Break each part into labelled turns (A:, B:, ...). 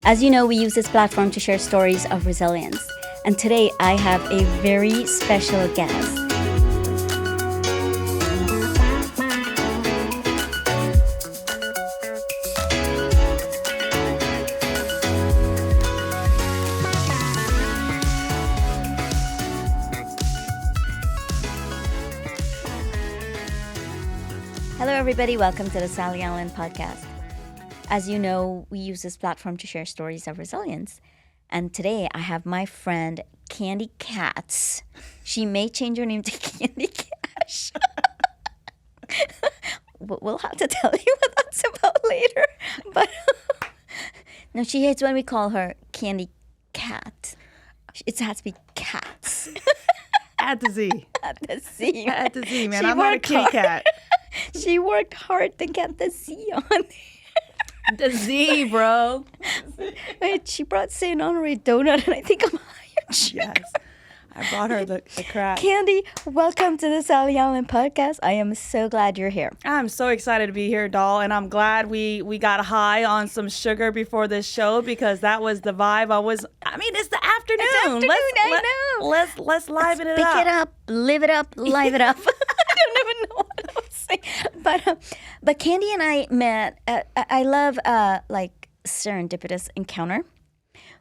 A: As you know, we use this platform to share stories of resilience. And today I have a very special guest. Hello, everybody. Welcome to the Sally Allen podcast. As you know, we use this platform to share stories of resilience. And today I have my friend, Kandy Katz. She may change her name to Kandy Cash. We'll have to tell you what that's about later. But no, she hates when we call her Kandy Kat. It has to be Katz.
B: Add the Z.
A: At the Z.
B: Add the Z, man. I'm not a kitty cat.
A: She worked hard to get the Z on there.
B: The Z, bro.
A: Wait, she brought St. Honoré donut, and I think I'm high sugar.
B: Yes. I brought her the crack.
A: Kandy, welcome to the Sally Allen podcast. I am so glad you're here.
B: I'm so excited to be here, doll, and I'm glad we got high on some sugar before this show because that was the vibe. It's the afternoon. Let's liven it up.
A: Pick it up, live it up, live it up. I don't even know what I was saying. But Kandy and I met, I love like serendipitous encounter.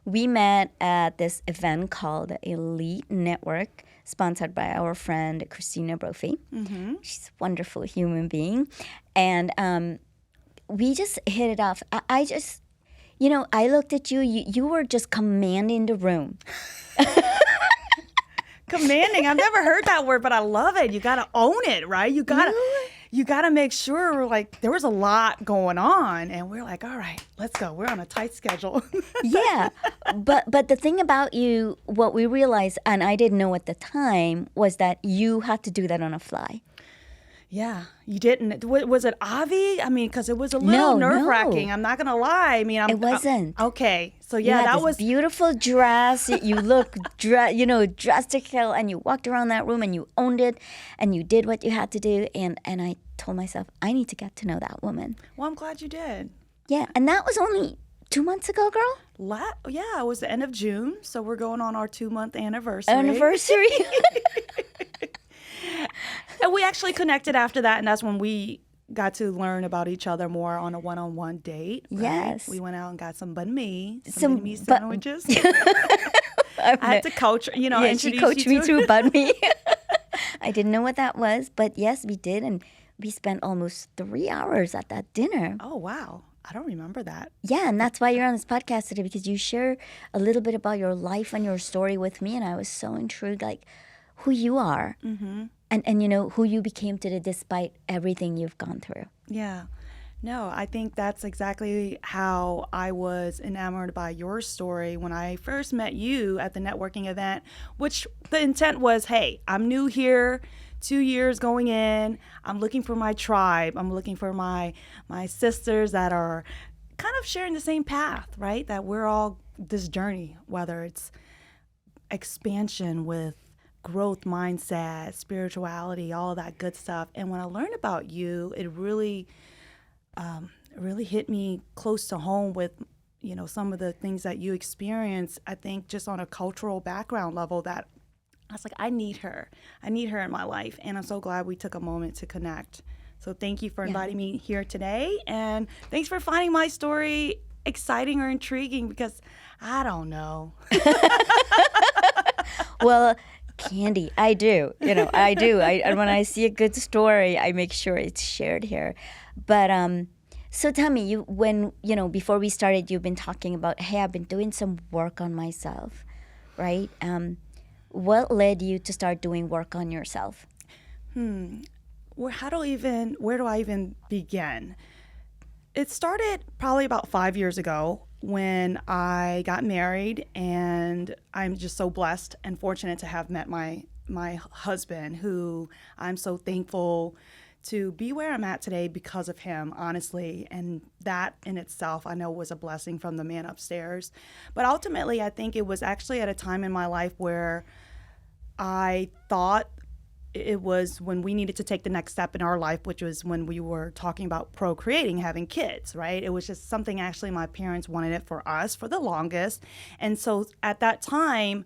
A: We met at this event called Elite Network, sponsored by our friend Christina Brophy. Mm-hmm. She's a wonderful human being. And we just hit it off. I just, I looked at you. You were just commanding the room.
B: Commanding. I've never heard that word, but I love it. You got to own it, right? You got to make sure, like, there was a lot going on. And we're like, all right, let's go. We're on a tight schedule.
A: Yeah. But the thing about you, what we realized, and I didn't know at the time, was that you had to do that on a fly.
B: Yeah, you didn't. Was it Avi? I mean, because it was a little nerve-wracking. I'm not going to lie. I mean,
A: it wasn't.
B: Okay. So, yeah, that was
A: beautiful dress. You look, dressed to kill, and you walked around that room and you owned it and you did what you had to do. And I told myself, I need to get to know that woman.
B: Well, I'm glad you did.
A: Yeah, and that was only 2 months ago, girl?
B: Yeah, it was the end of June, so we're going on our 2-month anniversary. And we actually connected after that, and that's when we got to learn about each other more on a one-on-one date. Right?
A: Yes.
B: We went out and got some banh mi, some banh mi sandwiches. I had to coach her,
A: and she coached me through banh mi. I didn't know what that was, but yes, we did, and we spent almost 3 hours at that dinner.
B: Oh, wow. I don't remember that.
A: Yeah, and that's why you're on this podcast today, because you share a little bit about your life and your story with me, and I was so intrigued, like, who you are. Mm-hmm. And who you became today despite everything you've gone through.
B: Yeah. No, I think that's exactly how I was enamored by your story when I first met you at the networking event, which the intent was, hey, I'm new here, 2 years going in. I'm looking for my tribe. I'm looking for my sisters that are kind of sharing the same path, right? That we're all this journey, whether it's expansion with growth mindset, spirituality, all of that good stuff. And when I learned about you, it really hit me close to home with, some of the things that you experience. I think just on a cultural background level that I was like, I need her in my life. And I'm so glad we took a moment to connect. So thank you for inviting me here today. And thanks for finding my story exciting or intriguing, because I don't know.
A: Well, Kandy, I do. I do. And when I see a good story, I make sure it's shared here. But so tell me, before we started, you've been talking about, hey, I've been doing some work on myself, right? What led you to start doing work on yourself?
B: Where do I even begin? It started probably about 5 years ago when I got married, and I'm just so blessed and fortunate to have met my husband, who I'm so thankful to be where I'm at today because of him, honestly. And that in itself, I know, was a blessing from the man upstairs. But ultimately, I think it was actually at a time in my life where I thought it was when we needed to take the next step in our life, which was when we were talking about procreating, having kids, right? It was just something actually my parents wanted it for us for the longest. And so at that time,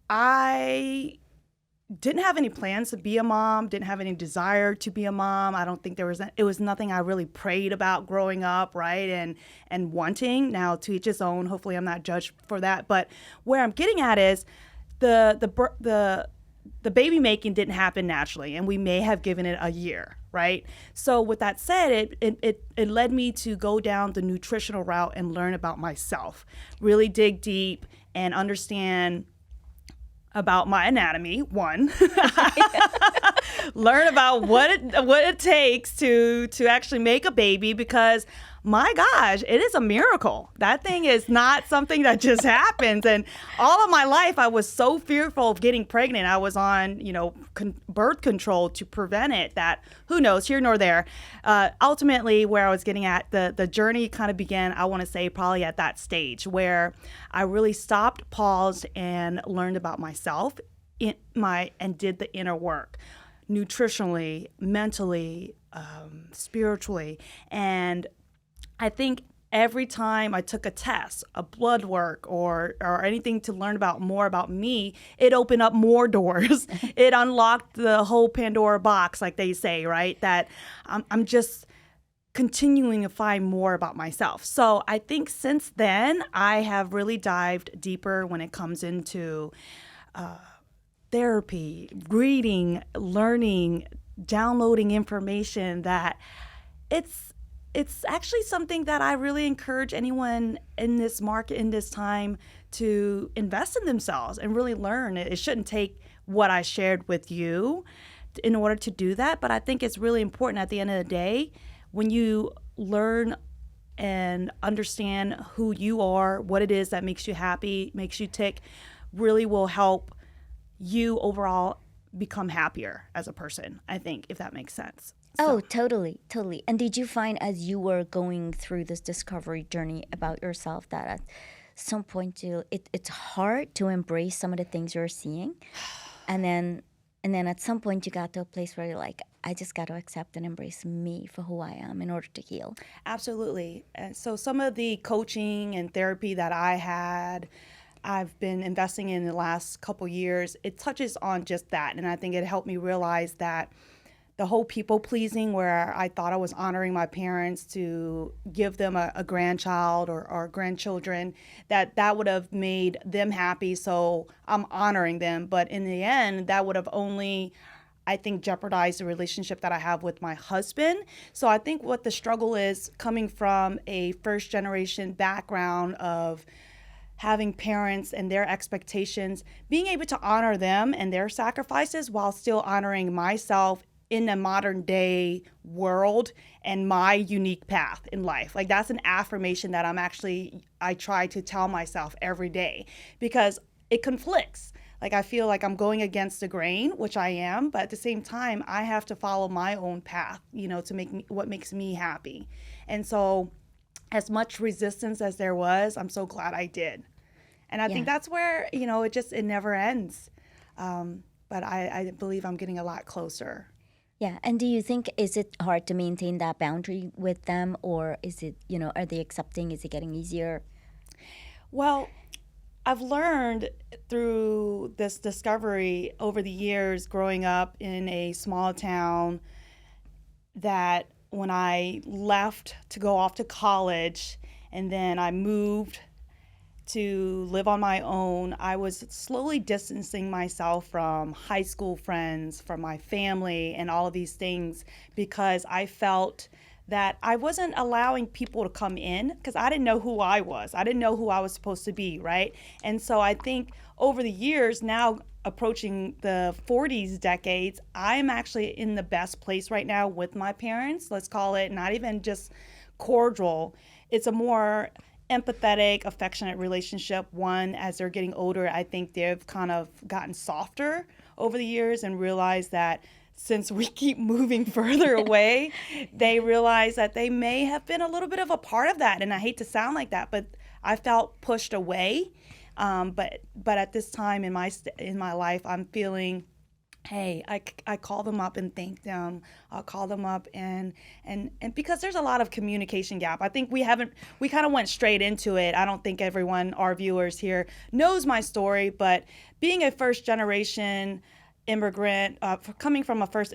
B: I didn't have any plans to be a mom, didn't have any desire to be a mom. I don't think it was nothing I really prayed about growing up, right? And wanting. Now, to each his own. Hopefully I'm not judged for that. But where I'm getting at is the baby making didn't happen naturally, and we may have given it a year, right? So with that said, it led me to go down the nutritional route and learn about myself, really dig deep and understand about my anatomy, one, learn about what it takes to actually make a baby, because my gosh, it is a miracle. That thing is not something that just happens. And all of my life, I was so fearful of getting pregnant. I was on, birth control to prevent it. That, who knows, here nor there. Ultimately, where I was getting at, the journey kind of began, I want to say, probably at that stage where I really stopped, paused, and learned about myself and did the inner work, nutritionally, mentally, spiritually. And I think every time I took a test, a blood work, or anything to learn more about me, it opened up more doors. It unlocked the whole Pandora box, like they say, right? That I'm just continuing to find more about myself. So I think since then, I have really dived deeper when it comes into therapy, reading, learning, downloading information, that it's actually something that I really encourage anyone in this market, in this time, to invest in themselves and really learn. It shouldn't take what I shared with you in order to do that, but I think it's really important at the end of the day, when you learn and understand who you are, what it is that makes you happy, makes you tick, really will help you overall become happier as a person, I think, if that makes sense.
A: Oh, totally. And did you find, as you were going through this discovery journey about yourself, that at some point it's hard to embrace some of the things you're seeing, and then at some point you got to a place where you're like, I just got to accept and embrace me for who I am in order to heal?
B: Absolutely. And so some of the coaching and therapy that I've been investing in the last couple years, it touches on just that. And I think it helped me realize that the whole people pleasing, where I thought I was honoring my parents to give them a grandchild or grandchildren, that would have made them happy. So I'm honoring them. But in the end, that would have only, I think, jeopardized the relationship that I have with my husband. So I think what the struggle is, coming from a first generation background of having parents and their expectations, being able to honor them and their sacrifices while still honoring myself in a modern day world and my unique path in life. Like, that's an affirmation that I try to tell myself every day, because it conflicts. Like, I feel like I'm going against the grain, which I am, but at the same time, I have to follow my own path, to make what makes me happy. And so as much resistance as there was, I'm so glad I did. And I think that's where, it never ends. But I believe I'm getting a lot closer.
A: Yeah. And do you think, is it hard to maintain that boundary with them, or is it, are they accepting? Is it getting easier?
B: Well, I've learned through this discovery over the years, growing up in a small town, that when I left to go off to college and then I moved to live on my own, I was slowly distancing myself from high school friends, from my family, and all of these things, because I felt that I wasn't allowing people to come in, because I didn't know who I was. I didn't know who I was supposed to be, right? And so I think over the years, now approaching the 40s decades, I'm actually in the best place right now with my parents. Let's call it not even just cordial. It's a more empathetic, affectionate relationship. One, as they're getting older, I think they've kind of gotten softer over the years and realized that since we keep moving further away, they realize that they may have been a little bit of a part of that. And I hate to sound like that, but I felt pushed away. But at this time in my life, I'm feeling hey, I call them up and thank them. I'll call them up and because there's a lot of communication gap. I think we kind of went straight into it. I don't think everyone, our viewers here, knows my story, but being a first generation immigrant, coming from a first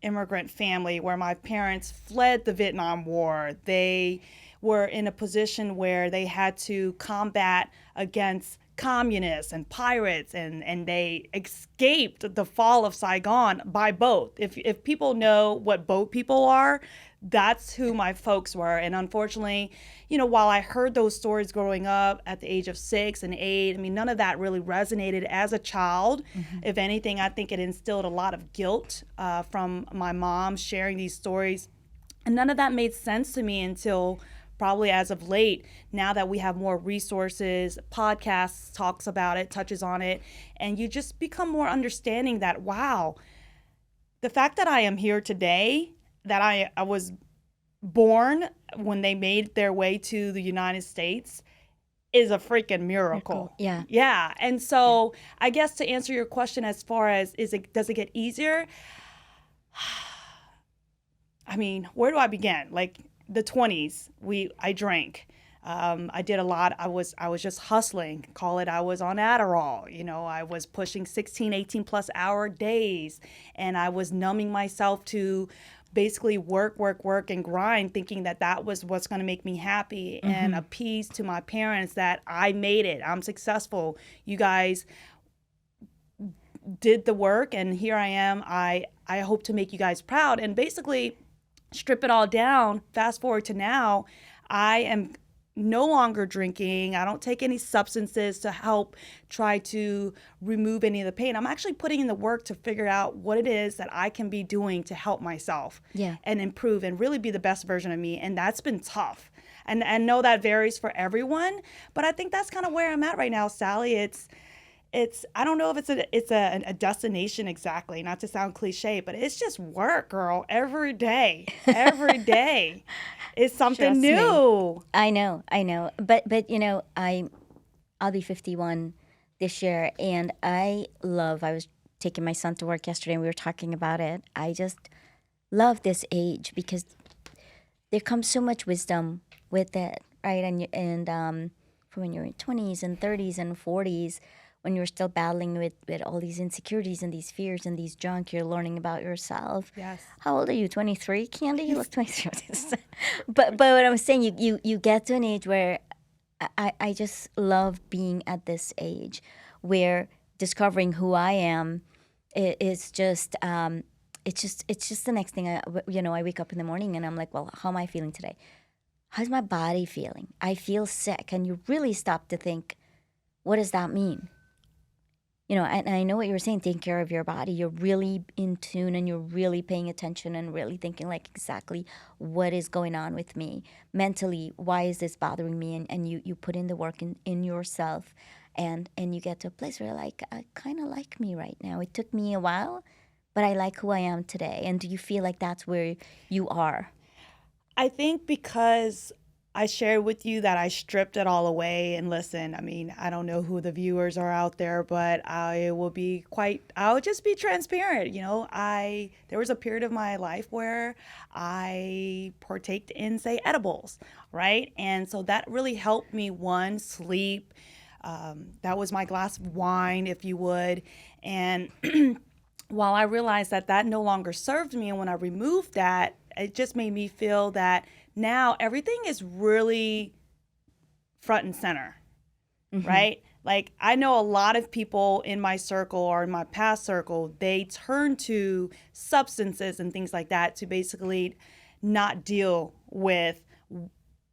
B: immigrant family where my parents fled the Vietnam War, they were in a position where they had to combat against communists and pirates, and they escaped the fall of Saigon by boat. If people know what boat people are, that's who my folks were. And unfortunately, while I heard those stories growing up at the age of 6 and 8, I mean, none of that really resonated as a child. Mm-hmm. If anything, I think it instilled a lot of guilt from my mom sharing these stories. And none of that made sense to me until probably as of late, now that we have more resources, podcasts talks about it, touches on it, and you just become more understanding that, wow, the fact that I am here today, that I was born when they made their way to the United States, is a freaking miracle.
A: Yeah.
B: Yeah. And so I guess to answer your question as far as does it get easier? I mean, where do I begin? Like, the 20s, I drank. I did a lot. I was just hustling. Call it, I was on Adderall. I was pushing 16, 18 plus hour days, and I was numbing myself to basically work, and grind, thinking that was what's going to make me happy. Mm-hmm. And appease to my parents that I made it. I'm successful. You guys did the work, and here I am. I hope to make you guys proud. And basically, strip it all down, fast forward to now, I am no longer drinking. I don't take any substances to help try to remove any of the pain. I'm actually putting in the work to figure out what it is that I can be doing to help myself and improve and really be the best version of me. And that's been tough. And I know that varies for everyone, but I think that's kind of where I'm at right now, Sally. It's I don't know if it's a destination exactly, not to sound cliche, but it's just work, girl, every day is something
A: Trust
B: new.
A: Me. I know, but I'll be 51 this year, and I was taking my son to work yesterday, and we were talking about it. I just love this age because there comes so much wisdom with it, right? And from when you're in 20s and 30s and 40s. When you're still battling with all these insecurities and these fears and these junk, you're learning about yourself.
B: Yes.
A: How old are you? 23, Kandy? You look 23. but what I'm saying, you get to an age where I just love being at this age, where discovering who I am is just it's just the next thing. I wake up in the morning and I'm like, well, how am I feeling today? How's my body feeling? I feel sick, and you really stop to think, what does that mean? And I know what you were saying, taking care of your body. You're really in tune, and you're really paying attention and really thinking like exactly what is going on with me mentally. Why is this bothering me? And you put in the work in yourself, and you get to a place where like, I kind of like me right now. It took me a while, but I like who I am today. And do you feel like that's where you are?
B: I think because I shared with you that I stripped it all away. And listen, I mean, I don't know who the viewers are out there, but I'll just be transparent. There was a period of my life where I partaked in, say, edibles, right? And so that really helped me, one, sleep. That was my glass of wine, if you would. And while I realized that no longer served me, and when I removed that, it just made me feel that now everything is really front and center, right? Like, I know a lot of people in my circle or in my past circle, they turn to substances and things like that to basically not deal with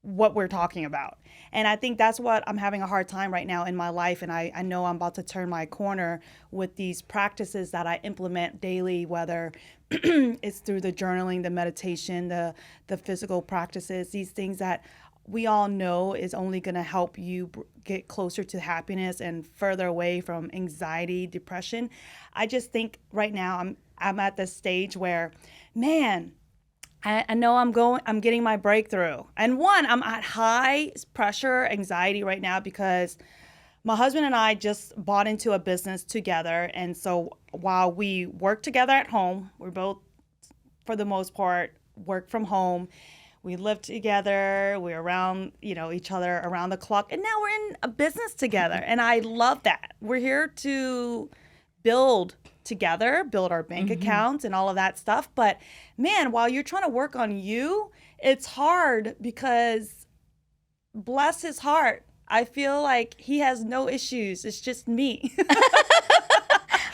B: what we're talking about. And I think that's what I'm having a hard time right now in my life. And I know I'm about to turn my corner with these practices that I implement daily, whether it's through the journaling, the meditation, the physical practices, these things that we all know is only going to help you get closer to happiness and further away from anxiety, depression. I just think right now I'm at this stage where, man, I know I'm getting my breakthrough. And one, I'm at high pressure anxiety right now because my husband and I just bought into a business together. And so while we work together at home, we're both, for the most part, work from home. We live together. We're around, each other around the clock. And now we're in a business together. And I love that. We're here to build together, build our bank accounts and all of that stuff. But man, while you're trying to work on you, it's hard because bless his heart, I feel like he has no issues. It's just me.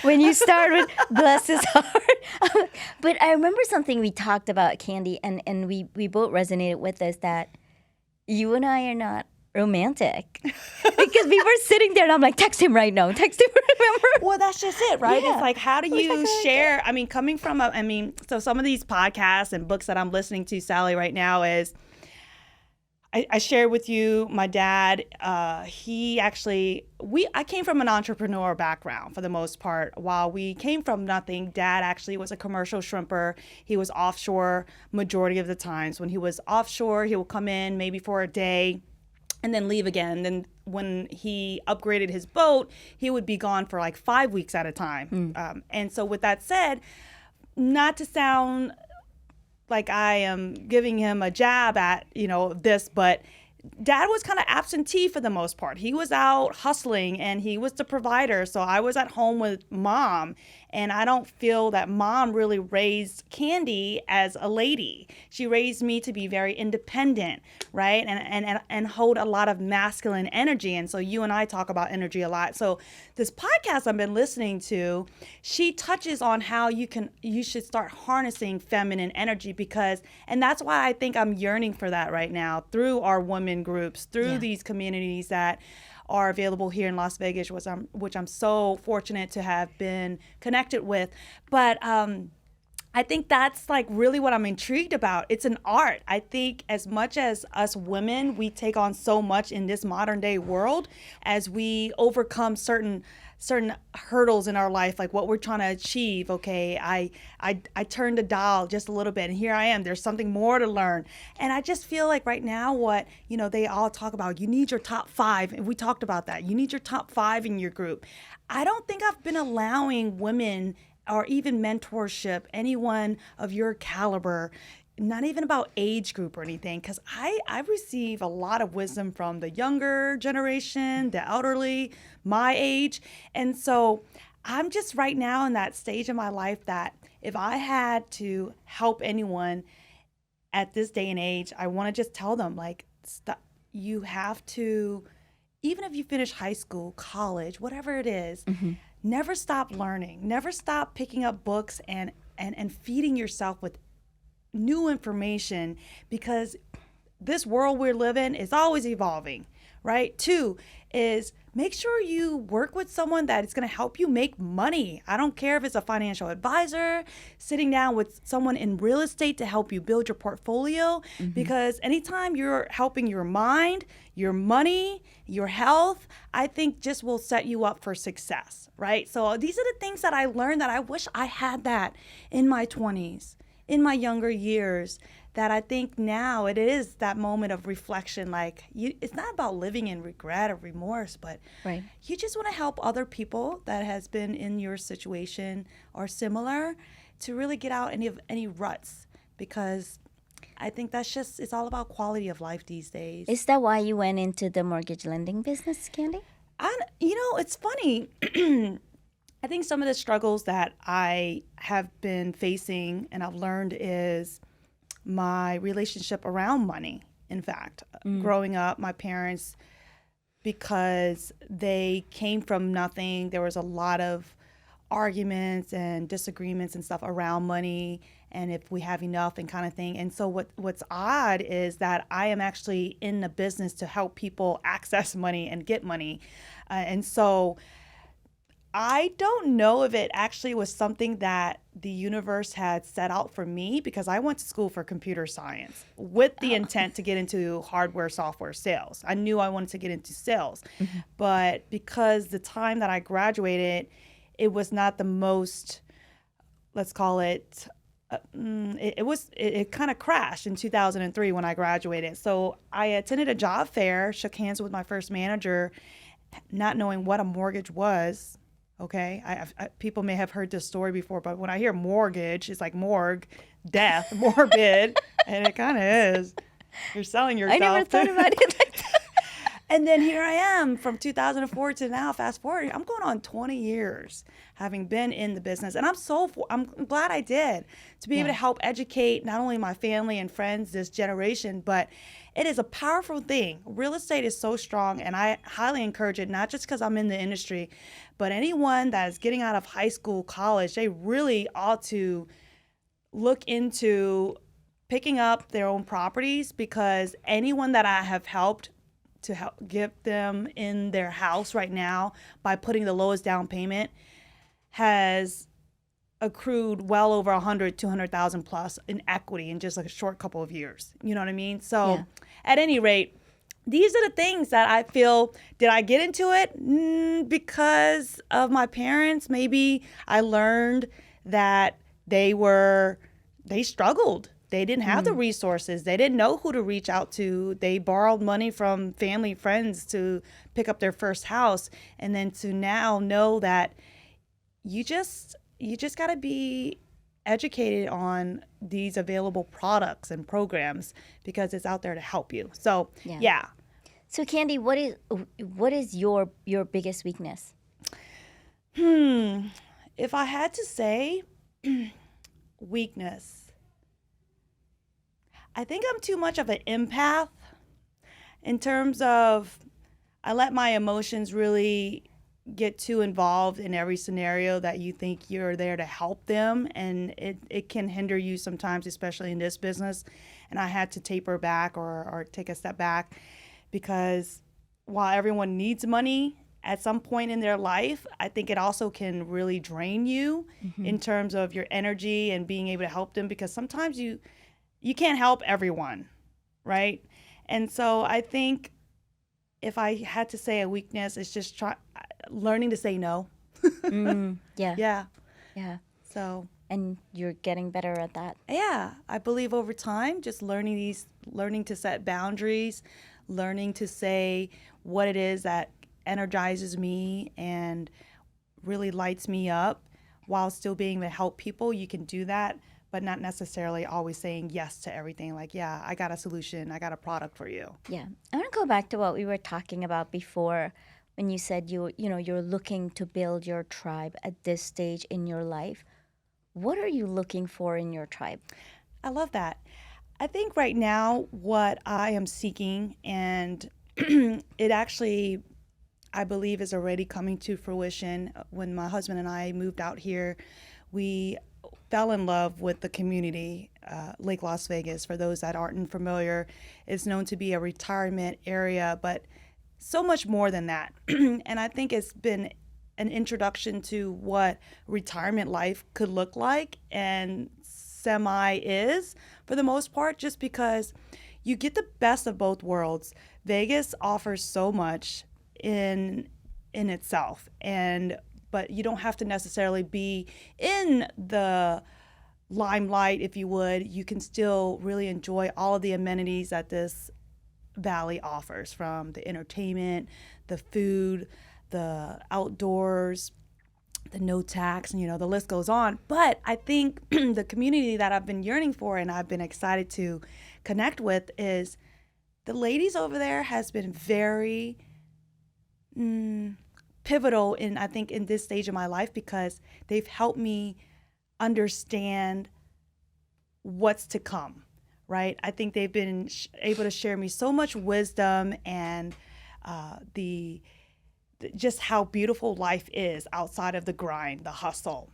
A: When you start with bless his heart. But I remember something we talked about, Kandy, and we both resonated with this, that you and I are not romantic. Because we were sitting there and I'm like, text him right now. Text him, remember?
B: Well, that's just it, right?
A: Yeah.
B: It's like, how do you share? I mean, coming from, so some of these podcasts and books that I'm listening to, Sally, right now is, I shared with you, my dad, I came from an entrepreneur background for the most part. While we came from nothing, Dad actually was a commercial shrimper. He was offshore majority of the times. When he was offshore, he would come in maybe for a day and then leave again. Then when he upgraded his boat, he would be gone for like 5 weeks at a time. And so with that said, not to sound like I am giving him a jab at, this, but Dad was kind of absentee for the most part. He was out hustling and he was the provider. So I was at home with Mom, and I don't feel that Mom really raised Kandy as a lady. She raised me to be very independent, right? And hold a lot of masculine energy. And so you and I talk about energy a lot. So this podcast I've been listening to, she touches on how you should start harnessing feminine energy and that's why I think I'm yearning for that right now through our women groups, through these communities that are available here in Las Vegas, which I'm so fortunate to have been connected with. But I think that's like really what I'm intrigued about. It's an art. I think as much as us women, we take on so much in this modern day world as we overcome certain hurdles in our life, like what we're trying to achieve. Okay, I turned the dial just a little bit and here I am. There's something more to learn. And I just feel like right now what, they all talk about, you need your top 5. And we talked about that. You need your top 5 in your group. I don't think I've been allowing women or even mentorship, anyone of your caliber, not even about age group or anything, because I receive a lot of wisdom from the younger generation, the elderly, my age. And so I'm just right now in that stage of my life that if I had to help anyone at this day and age, I want to just tell them, like, stop. You have to, even if you finish high school, college, whatever it is, never stop learning. Never stop picking up books and feeding yourself with new information, because this world we live in is always evolving, right? 2 is make sure you work with someone that is going to help you make money. I don't care if it's a financial advisor, sitting down with someone in real estate to help you build your portfolio, because anytime you're helping your mind, your money, your health, I think just will set you up for success, right? So these are the things that I learned that I wish I had that in my 20s. In my younger years, that I think now it is that moment of reflection. Like, it's not about living in regret or remorse, but you just want to help other people that has been in your situation or similar to really get out any ruts, because I think it's all about quality of life these days.
A: Is that why you went into the mortgage lending business, Kandy?
B: It's funny. I think some of the struggles that I have been facing and I've learned is my relationship around money. In fact, growing up, my parents, because they came from nothing, there was a lot of arguments and disagreements and stuff around money and if we have enough and kind of thing. And so what's odd is that I am actually in the business to help people access money and get money. And so I don't know if it actually was something that the universe had set out for me, because I went to school for computer science with the intent to get into hardware, software sales. I knew I wanted to get into sales, but because the time that I graduated, it was not the most, let's call it, it kind of crashed in 2003 when I graduated. So I attended a job fair, shook hands with my first manager, not knowing what a mortgage was. Okay, people may have heard this story before, but when I hear mortgage, it's like morgue, death, morbid, and it kind of is. You're selling yourself.
A: I never thought about it like that.
B: And then here I am from 2004 to now, fast forward, I'm going on 20 years having been in the business. And I'm glad I did, to be able to help educate not only my family and friends this generation, but it is a powerful thing. Real estate is so strong, and I highly encourage it, not just because I'm in the industry, but anyone that is getting out of high school, college, they really ought to look into picking up their own properties, because anyone that I have helped to help get them in their house right now by putting the lowest down payment has accrued well over 100, 200,000 plus in equity in just like a short couple of years. You know what I mean? So at any rate, these are the things that I feel, did I get into it? Because of my parents. Maybe I learned that they struggled. They didn't have the resources. They didn't know who to reach out to. They borrowed money from family, friends to pick up their first house. And then to now know that you just got to be educated on these available products and programs, because it's out there to help you. So, yeah.
A: So, Kandy, what is your biggest weakness?
B: If I had to say weakness, I think I'm too much of an empath in terms of I let my emotions really get too involved in every scenario that you think you're there to help them. And it can hinder you sometimes, especially in this business. And I had to taper back or take a step back, because while everyone needs money at some point in their life, I think it also can really drain you in terms of your energy and being able to help them, because sometimes you can't help everyone, right? And so I think if I had to say a weakness, it's just learning to say no.
A: Yeah.
B: So.
A: And you're getting better at that.
B: Yeah, I believe over time, just learning to set boundaries, learning to say what it is that energizes me and really lights me up while still being able to help people. You can do that, but not necessarily always saying yes to everything. Like, yeah, I got a solution, I got a product for you.
A: Yeah. I want to go back to what we were talking about before, when you said you're looking to build your tribe at this stage in your life. What are you looking for in your tribe?
B: I love that. I think right now what I am seeking, and it actually, I believe, is already coming to fruition. When my husband and I moved out here, we fell in love with the community. Lake Las Vegas, for those that aren't familiar, is known to be a retirement area, but so much more than that. And I think it's been an introduction to what retirement life could look like, and semi is for the most part, just because you get the best of both worlds. Vegas offers so much in itself, but you don't have to necessarily be in the limelight, if you would. You can still really enjoy all of the amenities that this valley offers, from the entertainment, the food, the outdoors, the no tax, the list goes on. But I think the community that I've been yearning for and I've been excited to connect with is the ladies over there has been very pivotal I think in this stage of my life, because they've helped me understand what's to come, right? I think they've been able to share me so much wisdom and just how beautiful life is outside of the grind, the hustle.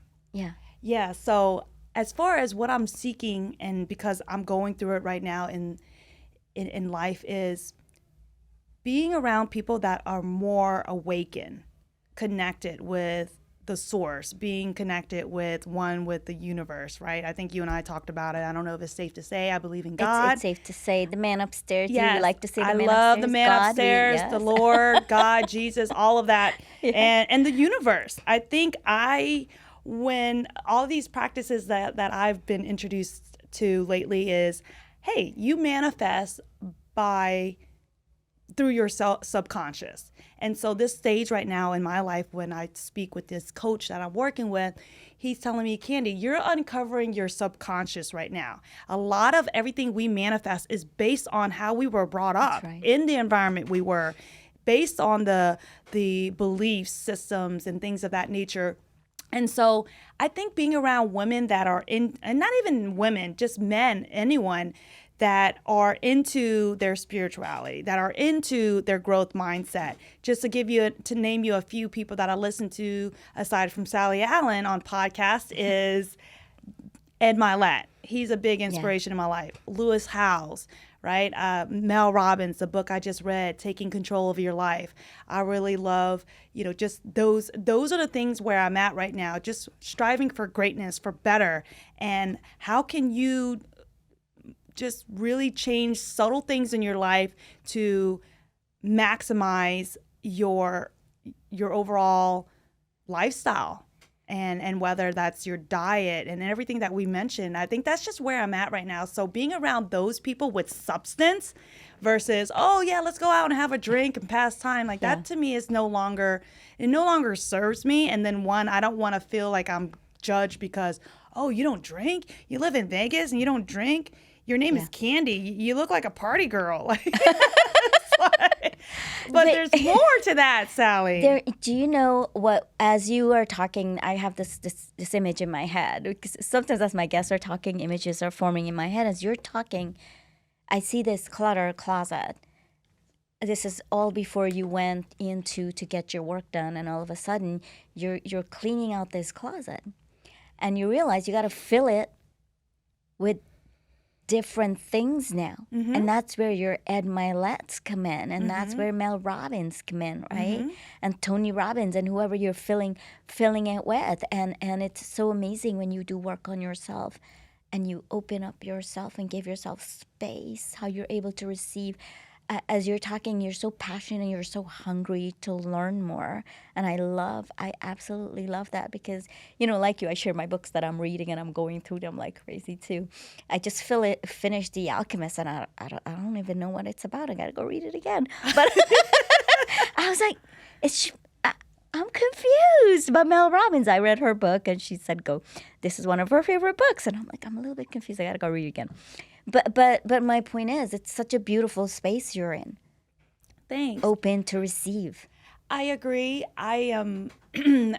B: Yeah. So as far as what I'm seeking, and because I'm going through it right now in life, is being around people that are more awakened, connected with the source, being connected with the universe, right? I think you and I talked about it. I don't know if it's safe to say. I believe in God.
A: It's safe to say the man upstairs.
B: Yes.
A: You like to say the man
B: upstairs.
A: upstairs.
B: I love the man
A: God,
B: upstairs,
A: yes.
B: the Lord, God, Jesus, all of that, and the universe. I think when all these practices that I've been introduced to lately is, hey, you manifest through your subconscious. And so this stage right now in my life, when I speak with this coach that I'm working with, he's telling me, Kandy, you're uncovering your subconscious right now. A lot of everything we manifest is based on how we were brought up,
A: right.
B: in the environment we were, based on the belief systems and things of that nature. And so I think being around women that are in, and not even women, just men, anyone that are into their spirituality, that are into their growth mindset. Just to name you a few people that I listen to aside from Sally Allen on podcasts is Ed Milet. He's a big inspiration in my life. Lewis Howes, right? Mel Robbins, the book I just read, Taking Control of Your Life. I really love, just those are the things where I'm at right now, just striving for greatness, for better. And how can you just really change subtle things in your life to maximize your overall lifestyle, and whether that's your diet and everything that we mentioned. I think that's just where I'm at right now. So being around those people with substance versus, oh yeah, let's go out and have a drink and pass time, like that to me is no longer serves me. And then I don't want to feel like I'm judged because, oh, you don't drink? You live in Vegas and you don't drink? Your name is Kandy. You look like a party girl. But there's more to that, Sally.
A: Do you know what? As you are talking, I have this image in my head. Because sometimes as my guests are talking, images are forming in my head. As you're talking, I see this clutter closet. This is all before you went into to get your work done, and all of a sudden you're cleaning out this closet, and you realize you got to fill it with different things now. Mm-hmm. And that's where your Ed Milets come in, and that's where Mel Robbins come in, right? And Tony Robbins and whoever you're filling it with. And it's so amazing when you do work on yourself and you open up yourself and give yourself space, how you're able to receive. As you're talking, you're so passionate and you're so hungry to learn more. And I absolutely love that because, like you, I share my books that I'm reading and I'm going through them like crazy too. I just finished The Alchemist and I don't even know what it's about. I got to go read it again. But I was like, I'm confused. But Mel Robbins, I read her book and she said, this is one of her favorite books. And I'm like, I'm a little bit confused. I got to go read it again. But my point is, it's such a beautiful space you're in.
B: Thanks.
A: Open to receive.
B: I agree. I am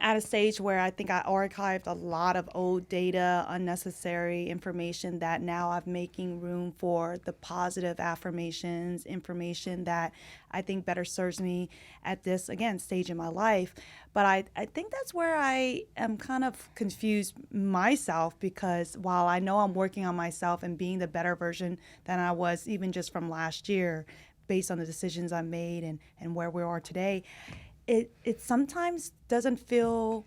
B: at a stage where I think I archived a lot of old data, unnecessary information that now I'm making room for the positive affirmations, information that I think better serves me at this, again, stage in my life. But I think that's where I am kind of confused myself because while I know I'm working on myself and being the better version than I was even just from last year, based on the decisions I made and where we are today, it sometimes doesn't feel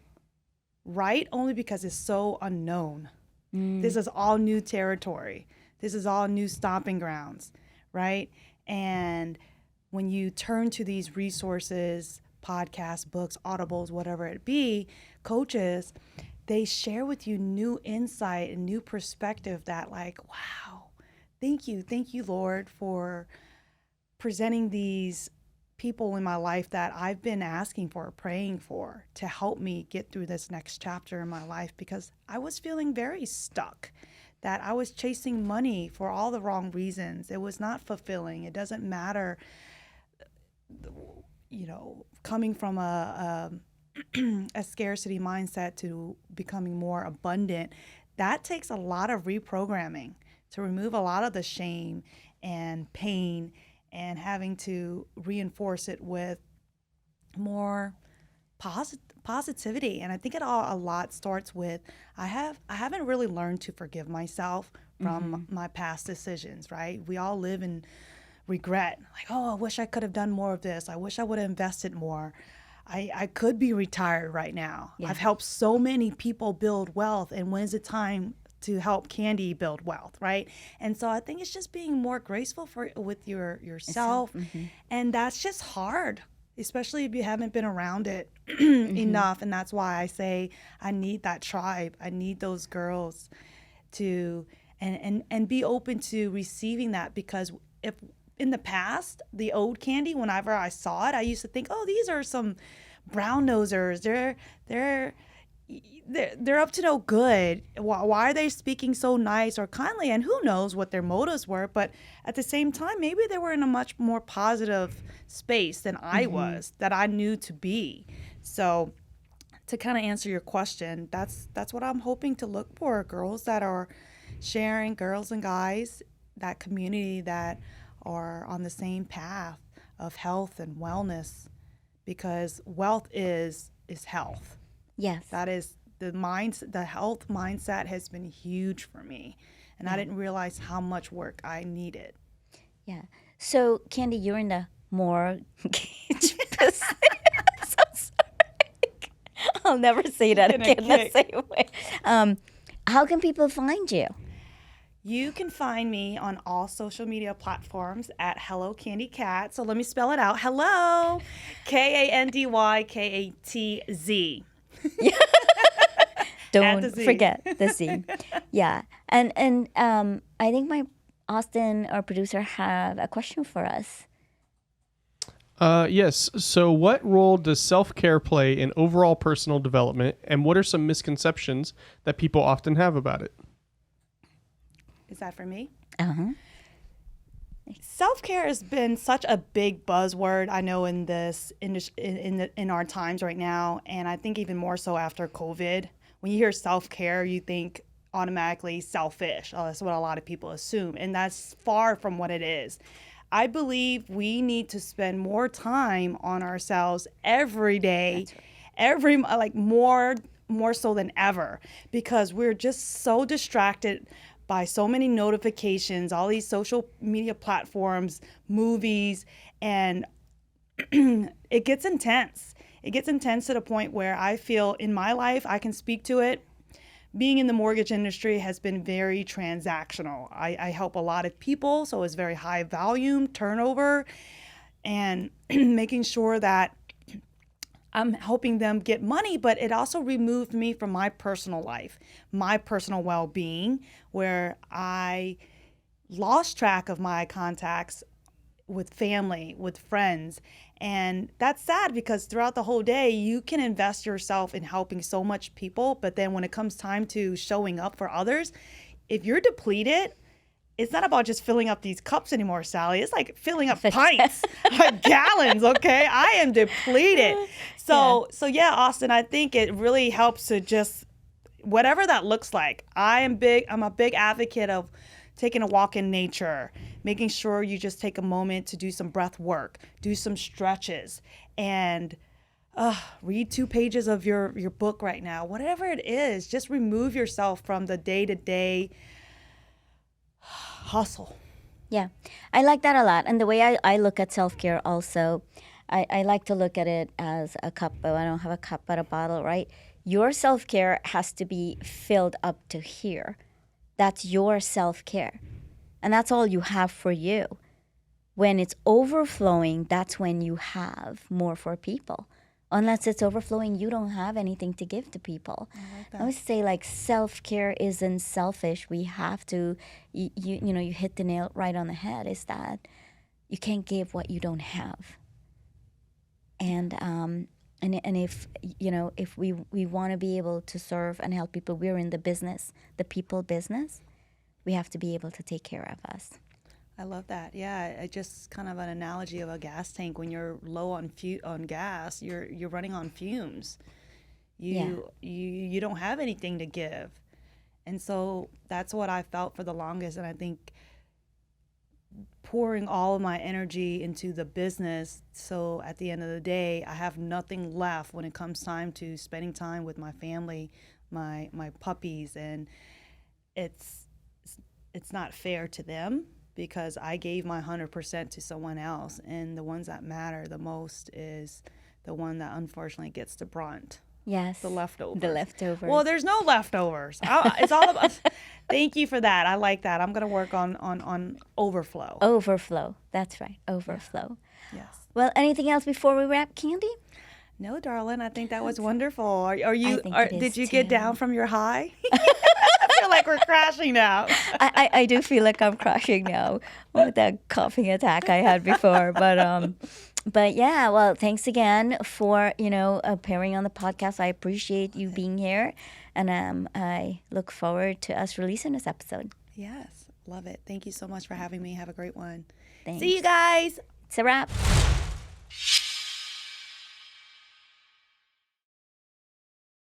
B: right only because it's so unknown. This is all new territory. This is all new stomping grounds, right? And when you turn to these resources, podcasts, books, audibles, whatever it be, coaches, they share with you new insight and new perspective that like, wow, thank you, Lord, for presenting these people in my life that I've been asking for, praying for, to help me get through this next chapter in my life because I was feeling very stuck, that I was chasing money for all the wrong reasons. It was not fulfilling. It doesn't matter, coming from a scarcity mindset to becoming more abundant. That takes a lot of reprogramming to remove a lot of the shame and pain and having to reinforce it with more positivity. And I think a lot starts with I haven't really learned to forgive myself from my past decisions, right? We all live in regret. Like, oh, I wish I could have done more of this. I wish I would have invested more. I could be retired right now. Yeah. I've helped so many people build wealth. And when's the time to help Kandy build wealth, right? And so I think it's just being more graceful with yourself. And that's just hard, especially if you haven't been around it enough. And that's why I say I need that tribe. I need those girls to and be open to receiving that, because if in the past, the old Kandy, whenever I saw it, I used to think, oh, these are some brown nosers. They're up to no good. Why are they speaking so nice or kindly? And who knows what their motives were? But at the same time, maybe they were in a much more positive space than I was, that I knew to be. So to kind of answer your question, that's what I'm hoping to look for, girls that are sharing, girls and guys, that community that are on the same path of health and wellness, because wealth is health.
A: Yes.
B: That is the health mindset has been huge for me. And I didn't realize how much work I needed.
A: Yeah. So, Kandy, you're in the mortgage business. I'm so sorry. I'll never say that again the same way. How can people find you?
B: You can find me on all social media platforms at Hello Kandy Katz. So let me spell it out. Hello, KandyKatz.
A: Don't forget the Z. Yeah. And I think my Austin, our producer, have a question for us.
C: Yes. So what role does self-care play in overall personal development, and what are some misconceptions that people often have about it?
B: Is that for me?
A: Uh-huh.
B: Self-care has been such a big buzzword, I know, in this in our times right now, and I think even more so after COVID. When you hear self-care, you think automatically selfish. Oh, that's what a lot of people assume, and that's far from what it is. I believe we need to spend more time on ourselves every day, more so than ever, because we're just so distracted by so many notifications, all these social media platforms, movies, and it gets intense. It gets intense to the point where I feel in my life, I can speak to it. Being in the mortgage industry has been very transactional. I help a lot of people, so it's very high volume, turnover, and making sure that I'm helping them get money, but it also removed me from my personal life, my personal well-being, where I lost track of my contacts with family, with friends. And that's sad, because throughout the whole day, you can invest yourself in helping so much people. But then when it comes time to showing up for others, if you're depleted, it's not about just filling up these cups anymore, Sally. It's like filling up pints, like gallons, okay? I am depleted. So yeah, Austin, I think it really helps to just, whatever that looks like. I'm a big advocate of taking a walk in nature, making sure you just take a moment to do some breath work, do some stretches, and read 2 pages of your book right now. Whatever it is, just remove yourself from the day-to-day hustle.
A: Yeah, I like that a lot. And the way I look at self-care also, I like to look at it as a cup, but I don't have a cup, but a bottle, right? Your self-care has to be filled up to here. That's your self-care. And that's all you have for you. When it's overflowing, that's when you have more for people. Unless it's overflowing, you don't have anything to give to people. I always say, like, self-care isn't selfish. We have to, you hit the nail right on the head, is that you can't give what you don't have. And if, if we want to be able to serve and help people, we're in the business, the people business, we have to be able to take care of us.
B: I love that. Yeah, it's just kind of an analogy of a gas tank. When you're low on gas, you're running on fumes. You don't have anything to give, and so that's what I felt for the longest. And I think pouring all of my energy into the business, so at the end of the day, I have nothing left when it comes time to spending time with my family, my puppies, and it's not fair to them, because I gave my 100% to someone else, and the ones that matter the most is the one that unfortunately gets the brunt.
A: Yes.
B: The leftovers.
A: The leftovers.
B: Well, there's no leftovers. It's all about. Thank you for that. I like that. I'm gonna work on overflow.
A: Overflow. That's right. Overflow.
B: Yes.
A: Well, anything else before we wrap, Kandy?
B: No, darling. I think that was wonderful. Did you get down from your high? I feel like we're crashing now.
A: I do feel like I'm crashing now with that coughing attack I had before. But yeah, well, thanks again for, appearing on the podcast. I appreciate you being here. And I look forward to us releasing this episode.
B: Yes, love it. Thank you so much for having me. Have a great one.
A: Thanks.
B: See you guys.
A: It's a wrap.